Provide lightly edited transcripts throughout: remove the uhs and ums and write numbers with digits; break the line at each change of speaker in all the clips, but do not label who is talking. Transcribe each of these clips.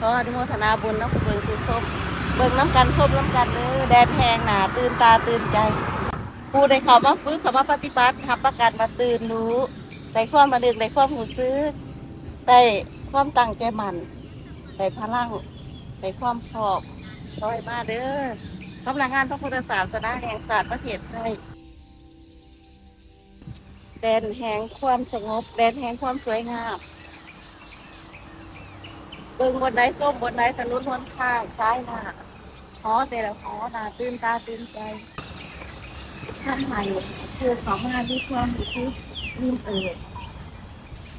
ออนุโมทนาบุญน้ำเบิ่งคือส้มเบิ่งน้ำกันส้มน้ำกันเด้อแดนแหงหนาตื่นตาตื่นใจผู้ได้เข้ามาฝึกเข้ามาปฏิบัติทับประกันมาตื่นรู้ได้ความมาดึกได้ความหูซึกได้ความตั้งใจมั่นได้พลังได้ความพร้อมร้อยมาเด้อสำนักงานพระพุทธศาสนาแห่งศาสตร์ประเทศไทยแดนแห่งความสงบแดนแห่งความสวยงามเบิ่งบนไดส้มบนไดถนนหนทางซ้ายหน้าหอแต่ละหอหนาตื่นตาตื่นใจท่านใหม่คือเขามาด้วยความรู้สึกริม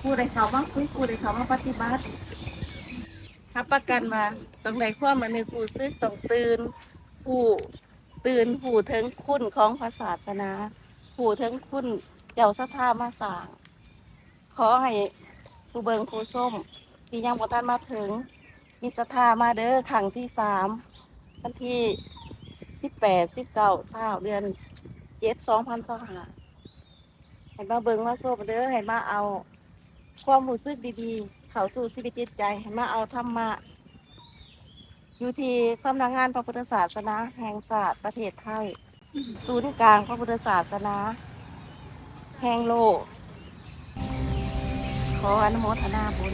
ผู้ใดเขามาคุยผู้ใดเขามาปฏิบัติรับประกันมาต้องได้ความมาในผู้ซึกต้องผู้ผู้ถึงคุณของพระศาสนาผู้ถึงคุณเจ้าสถามาสร้างขอให้ผู้เบิงผู้ส้มที่ยังบ่ทันมาถึงมีศรัทธามาเด้อครั้งที่3วันที่18 19 20เดือน7 2025ให้มาเบิงมาส้มเด้อให้มาเอาความรู้สึกดีๆเข้าสู่ชีวิตจิตใจให้มาเอาธรรมะอยู่ที่สำนักงานพระพุทธศาสนาแห่งศาสตร์ประเทศไทยศูนย์กลางพระพุทธศาสนาแห่งโลกขออนุโมทนาบุญ